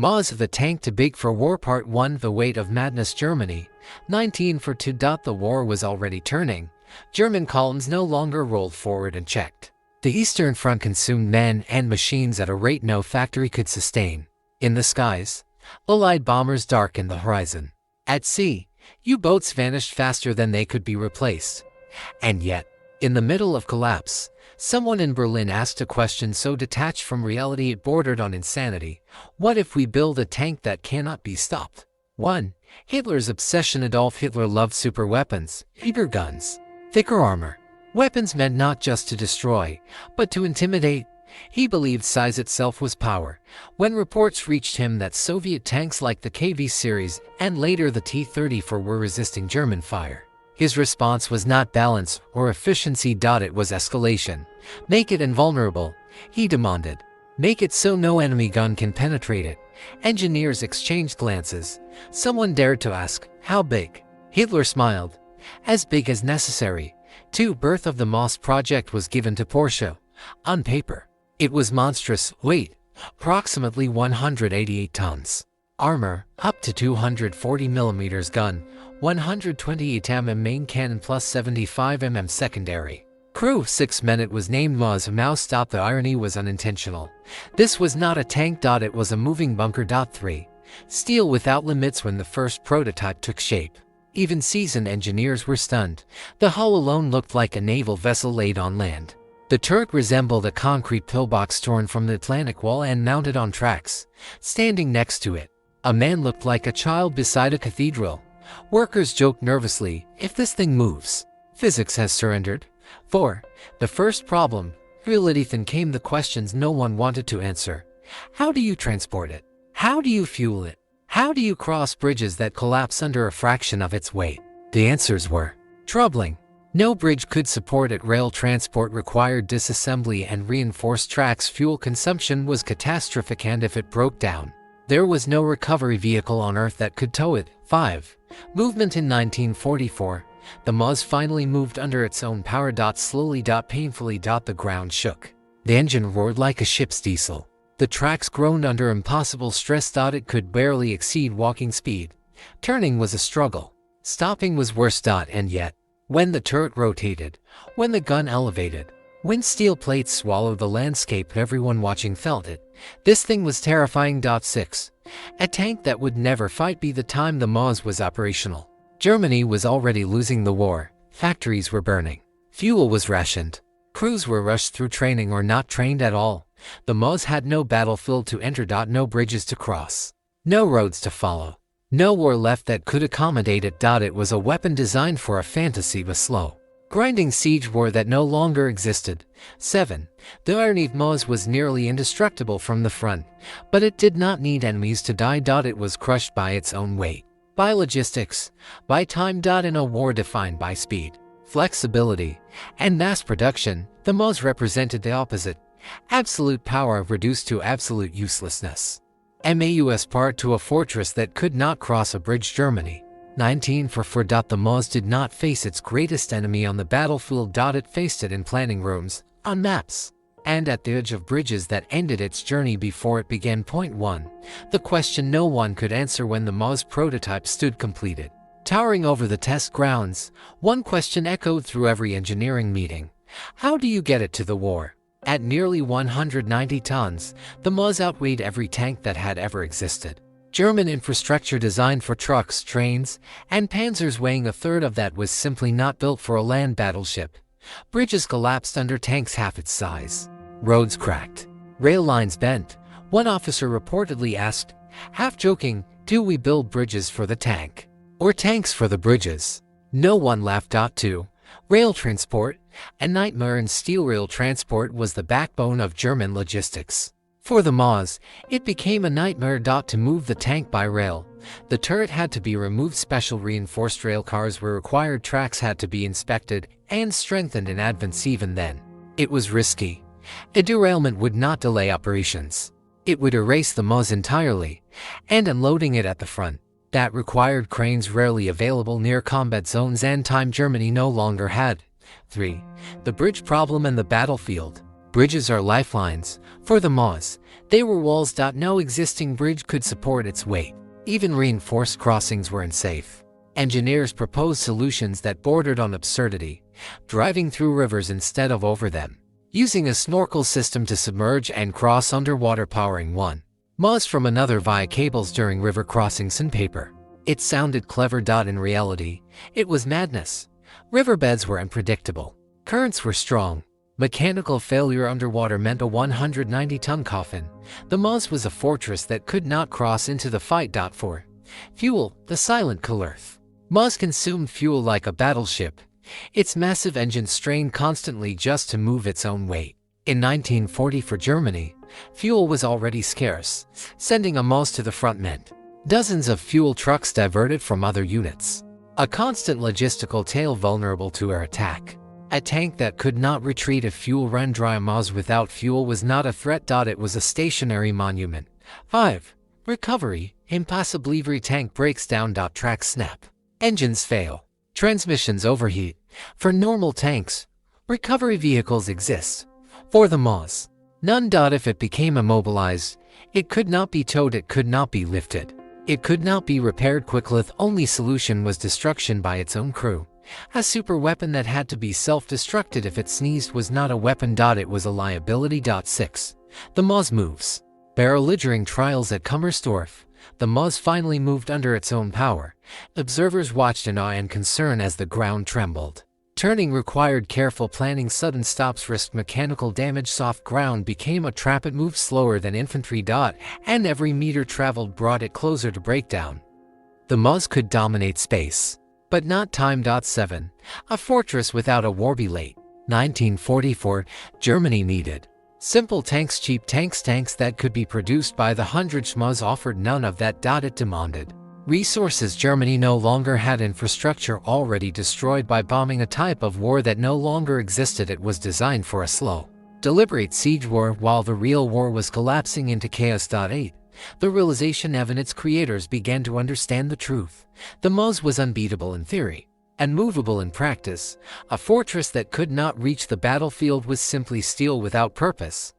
Moz the tank too big for war. Part 1. The weight of madness. Germany. 19 for 2. The war was already turning. German columns no longer rolled forward and checked. The Eastern Front consumed men and machines at a rate no factory could sustain. In the skies, Allied bombers darkened the horizon. At sea, U-boats vanished faster than they could be replaced. And yet, in the middle of collapse, someone in Berlin asked a question so detached from reality it bordered on insanity. What if we build a tank that cannot be stopped? 1. Hitler's obsession. Adolf Hitler loved superweapons, bigger guns, thicker armor. Weapons meant not just to destroy, but to intimidate. He believed size itself was power. When reports reached him that Soviet tanks like the KV series and later the T-34 were resisting German fire, his response was not balance or efficiency. It was escalation. Make it invulnerable, he demanded. Make it so no enemy gun can penetrate it. Engineers exchanged glances. Someone dared to ask, how big? Hitler smiled. As big as necessary. 2. Birth of the Moz project was given to Porsche. On paper, it was monstrous. Weight, approximately 188 tons. Armor, up to 240 mm. Gun, 128 mm main cannon plus 75 mm secondary. Crew, 6 men. It was named Moz. Mouse. The irony was unintentional. This was not a tank. It was a moving bunker. 3. Steel without limits. When the first prototype took shape, even seasoned engineers were stunned. The hull alone looked like a naval vessel laid on land. The turret resembled a concrete pillbox torn from the Atlantic wall and mounted on tracks. Standing next to it, a man looked like a child beside a cathedral. Workers joked nervously, if this thing moves, physics has surrendered. 4. The first problem. Reality. Then came the questions no one wanted to answer. How do you transport it? How do you fuel it? How do you cross bridges that collapse under a fraction of its weight? The answers were troubling. No bridge could support it. Rail transport required disassembly and reinforced tracks. Fuel consumption was catastrophic, and if it broke down, there was no recovery vehicle on Earth that could tow it. 5. Movement. In 1944, the Moz finally moved under its own power. Slowly, painfully. The ground shook. The engine roared like a ship's diesel. The tracks groaned under impossible stress. It could barely exceed walking speed. Turning was a struggle. Stopping was worse. And yet, when the turret rotated, when the gun elevated, when steel plates swallowed the landscape, everyone watching felt it. This thing was terrifying. 6. A tank that would never fight. By the time the Moz was operational, Germany was already losing the war. Factories were burning. Fuel was rationed. Crews were rushed through training or not trained at all. The Moz had no battlefield to enter. No bridges to cross. No roads to follow. No war left that could accommodate it. It was a weapon designed for a fantasy, a slow, grinding siege war that no longer existed. 7. The irony. Moz was nearly indestructible from the front, but it did not need enemies to die. It was crushed by its own weight, by logistics, by time. In a war defined by speed, flexibility, and mass production, the Moz represented the opposite. Absolute power reduced to absolute uselessness. Maus. Part 2. A fortress that could not cross a bridge. Germany. 19 for 4. The Moz did not face its greatest enemy on the battlefield. It faced it in planning rooms, on maps, and at the edge of bridges that ended its journey before it began. Point 1. The question no one could answer when the Moz prototype stood completed, towering over the test grounds. One question echoed through every engineering meeting. How do you get it to the war? At nearly 190 tons, the Moz outweighed every tank that had ever existed. German infrastructure designed for trucks, trains, and panzers weighing a third of that was simply not built for a land battleship. Bridges collapsed under tanks half its size. Roads cracked. Rail lines bent. One officer reportedly asked, half joking, do we build bridges for the tank, or tanks for the bridges? No one laughed. 2. Rail transport. A nightmare. And steel rail transport was the backbone of German logistics. For the Moz, it became a nightmare. To move the tank by rail, the turret had to be removed. Special reinforced rail cars were required. Tracks had to be inspected and strengthened in advance. Even then, it was risky. A derailment would not delay operations. It would erase the Moz entirely, and unloading it at the front, that required cranes rarely available near combat zones, and time Germany no longer had. 3. The bridge problem and the battlefield. Bridges are lifelines. For the Moz, they were walls. No existing bridge could support its weight. Even reinforced crossings were unsafe. Engineers proposed solutions that bordered on absurdity, driving through rivers instead of over them, using a snorkel system to submerge and cross underwater, powering one Moz from another via cables during river crossings and paper. It sounded clever. In reality, it was madness. Riverbeds were unpredictable. Currents were strong. Mechanical failure underwater meant a 190-ton coffin. The Moz was a fortress that could not cross into the fight. For fuel, the silent Kalurth. Moz consumed fuel like a battleship. Its massive engine strained constantly just to move its own weight. In 1940 for Germany, fuel was already scarce. Sending a Moz to the front meant dozens of fuel trucks diverted from other units. A constant logistical tail vulnerable to air attack. A tank that could not retreat if fuel ran dry. A Moz without fuel was not a threat. It was a stationary monument. 5. Recovery. Impossible. Every tank breaks down. Tracks snap. Engines fail. Transmissions overheat. For normal tanks, recovery vehicles exist. For the Moz, none. If it became immobilized, it could not be towed, it could not be lifted. It could not be repaired. Quicklith's only solution was destruction by its own crew. A super weapon that had to be self-destructed if it sneezed was not a weapon. It was a liability. 6. The Moz moves. Barrel-littering trials at Kummersdorf. The Moz finally moved under its own power. Observers watched in awe and concern as the ground trembled. Turning required careful planning. Sudden stops risked mechanical damage. Soft ground became a trap. It moved slower than infantry. And every meter traveled brought it closer to breakdown. The Moz could dominate space, but not time. 7. A fortress without a war. Late 1944, Germany needed simple tanks, cheap tanks that could be produced by the hundreds. Moz offered none of that. It demanded resources. Germany no longer had infrastructure, already destroyed by bombing, a type of war that no longer existed. It was designed for a slow, deliberate siege war, while the real war was collapsing into chaos. 8. The realization of its creators began to understand the truth. The Moz was unbeatable in theory, unmovable in practice. A fortress that could not reach the battlefield was simply steel without purpose,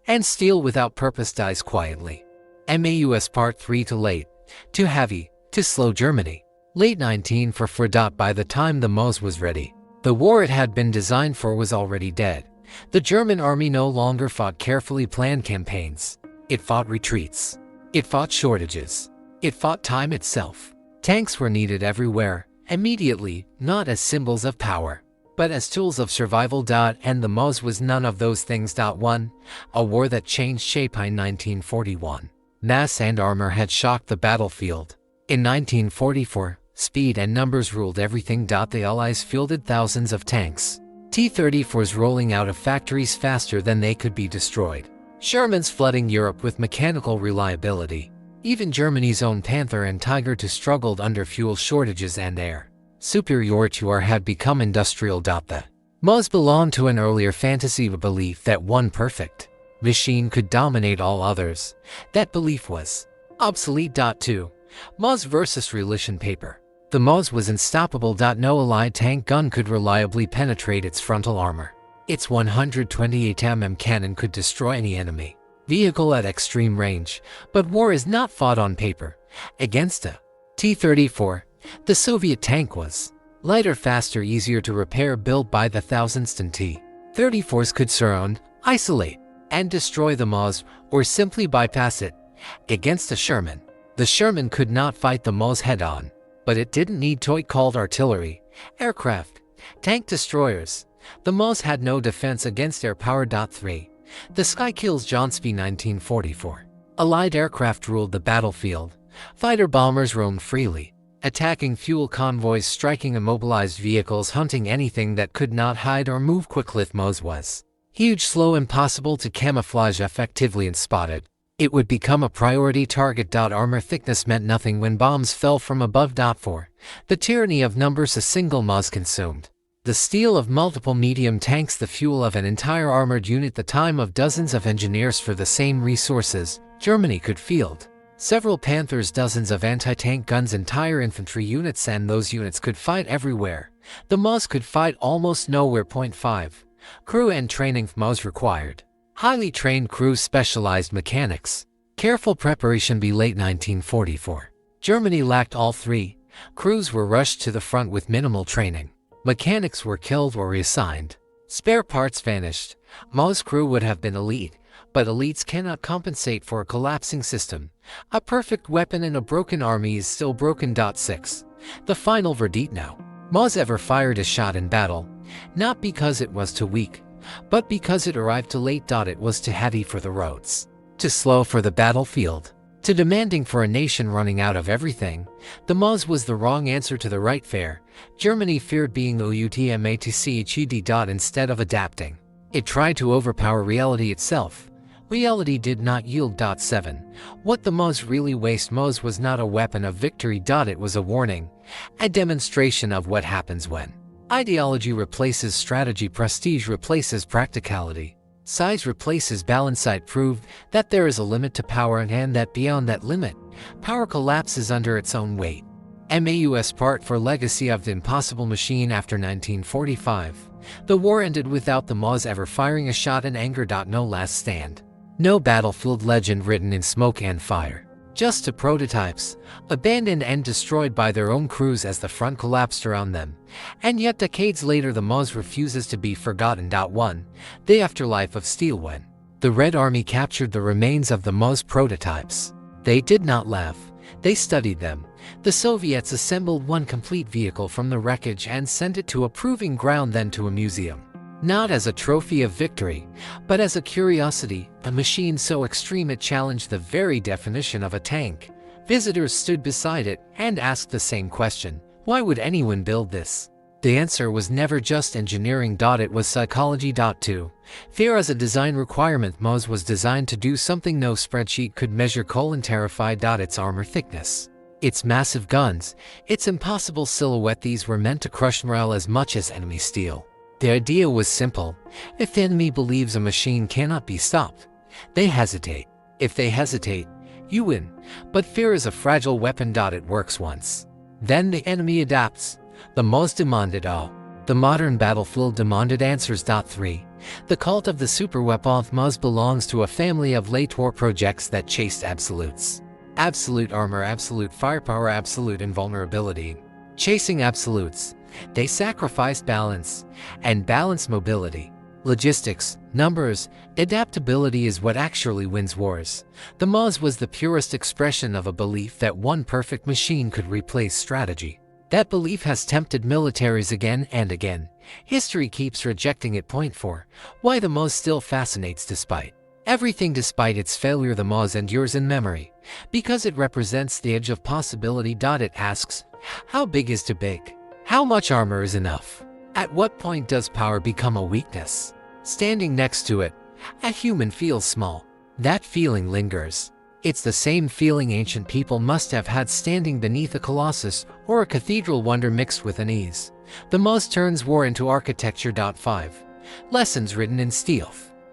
and steel without purpose dies quietly. MAUS Part 3. Too late, too heavy, too slow. Germany. Late 1944. By the time the Moz was ready, the war it had been designed for was already dead. The German army no longer fought carefully planned campaigns. It fought retreats. It fought shortages. It fought time itself. Tanks were needed everywhere, immediately, not as symbols of power, but as tools of survival. And the Moz was none of those things. 1. A war that changed shape. In 1941, mass and armor had shocked the battlefield. In 1944, speed and numbers ruled everything. The Allies fielded thousands of tanks, T-34s rolling out of factories faster than they could be destroyed. Shermans flooding Europe with mechanical reliability. Even Germany's own Panther and Tiger II struggled under fuel shortages and air superiority had become industrial. The Moz belonged to an earlier fantasy, a belief that one perfect machine could dominate all others. That belief was obsolete. 2. Moz versus Relation paper. The Moz was unstoppable. No Allied tank gun could reliably penetrate its frontal armor. Its 128 mm cannon could destroy any enemy vehicle at extreme range, but war is not fought on paper. Against a T-34, the Soviet tank was lighter, faster, easier to repair. Built by the thousands, T-34s could surround, isolate, and destroy the Moz, or simply bypass it. Against a Sherman, the Sherman could not fight the Moz head-on, but it didn't need toy-called artillery, aircraft, tank destroyers. The Moz had no defense against air power. 3. The Sky Kills Jonsby 1944. Allied aircraft ruled the battlefield. Fighter bombers roamed freely, attacking fuel convoys, striking immobilized vehicles, hunting anything that could not hide or move. Quicklith Moz was huge, slow, impossible to camouflage effectively and spotted. It would become a priority target. Armor thickness meant nothing when bombs fell from above. 4. The tyranny of numbers. A single Moz consumed the steel of multiple medium tanks, the fuel of an entire armored unit, the time of dozens of engineers. For the same resources, Germany could field several Panthers, dozens of anti-tank guns, entire infantry units, and those units could fight everywhere. The Moz could fight almost nowhere. 5. Crew and training. Moz required Highly trained crews, specialized mechanics. Careful preparation. By late 1944, Germany lacked all three. Crews were rushed to the front with minimal training. Mechanics were killed or reassigned. Spare parts vanished. Mau's crew would have been elite, but elites cannot compensate for a collapsing system. A perfect weapon in a broken army is still broken. 6. The final verdict. No. Mau's ever fired a shot in battle, not because it was too weak, but because it arrived too late. It was too heavy for the roads, too slow for the battlefield, too demanding for a nation running out of everything. The Maus was the wrong answer to the right fare. Germany feared being outmatched instead of adapting. It tried to overpower reality itself. Reality did not yield. 7. What the Maus really waste. Maus was not a weapon of victory. It was a warning, a demonstration of what happens when ideology replaces strategy, prestige replaces practicality, size replaces balance. It proved that there is a limit to power and that beyond that limit, power collapses under its own weight. MAUS part for Legacy of the Impossible Machine. After 1945, the war ended without the Maus ever firing a shot in anger. No last stand. No battlefield legend written in smoke and fire. Just two prototypes, abandoned and destroyed by their own crews as the front collapsed around them. And yet decades later the Maus refuses to be forgotten. 1. The afterlife of steel. When the Red Army captured the remains of the Maus prototypes, they did not laugh, they studied them. The Soviets assembled one complete vehicle from the wreckage and sent it to a proving ground, then to a museum. Not as a trophy of victory, but as a curiosity, a machine so extreme it challenged the very definition of a tank. Visitors stood beside it and asked the same question: why would anyone build this? The answer was never just engineering. It was psychology. 2. Fear as a design requirement. Maus was designed to do something no spreadsheet could measure. Terrified. Its armor thickness, its massive guns, its impossible silhouette. These were meant to crush morale as much as enemy steel. The idea was simple. If the enemy believes a machine cannot be stopped, they hesitate. If they hesitate, you win. But fear is a fragile weapon. It works once, then the enemy adapts. The Maus demanded all. The modern battlefield demanded answers. 3. The cult of the superweapon of Maus belongs to a family of late war projects that chased absolutes. Absolute armor, absolute firepower, absolute invulnerability. Chasing absolutes, they sacrificed balance, and balanced mobility. Logistics, numbers, adaptability is what actually wins wars. The Maus was the purest expression of a belief that one perfect machine could replace strategy. That belief has tempted militaries again and again. History keeps rejecting it. Point 4. Why the Maus still fascinates despite everything. Despite its failure, the Maus endures in memory, because it represents the edge of possibility. It asks, how big is too big? How much armor is enough? At what point does power become a weakness? Standing next to it, a human feels small. That feeling lingers. It's the same feeling ancient people must have had standing beneath a colossus or a cathedral, wonder mixed with unease. The Maus turns war into architecture. 5. Lessons written in steel.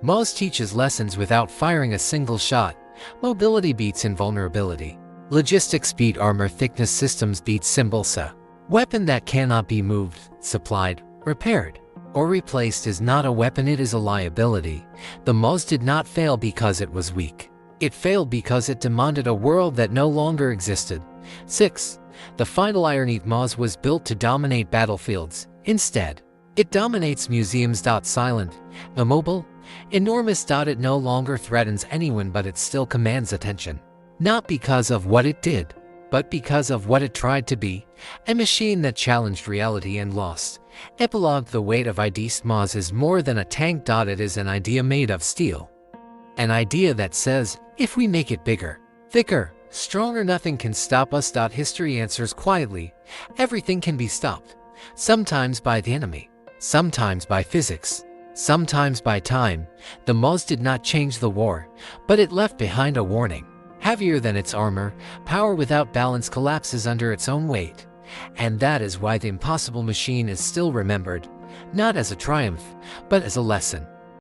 Maus teaches lessons without firing a single shot. Mobility beats invulnerability. Logistics beat armor thickness. Systems beat symbols. A weapon that cannot be moved, supplied, repaired, or replaced is not a weapon, it is a liability. The Maus did not fail because it was weak. It failed because it demanded a world that no longer existed. 6. The final irony: Maus was built to dominate battlefields. Instead, it dominates museums. Silent, immobile, enormous. It no longer threatens anyone, but it still commands attention. Not because of what it did, but because of what it tried to be, a machine that challenged reality and lost. Epilogue: the weight of ideas. Maus is more than a tank. It is an idea made of steel. An idea that says, if we make it bigger, thicker, stronger, nothing can stop us. History answers quietly. Everything can be stopped. Sometimes by the enemy, sometimes by physics, sometimes by time. The Maus did not change the war, but it left behind a warning. Heavier than its armor, power without balance collapses under its own weight. And that is why the Impossible Machine is still remembered, not as a triumph, but as a lesson.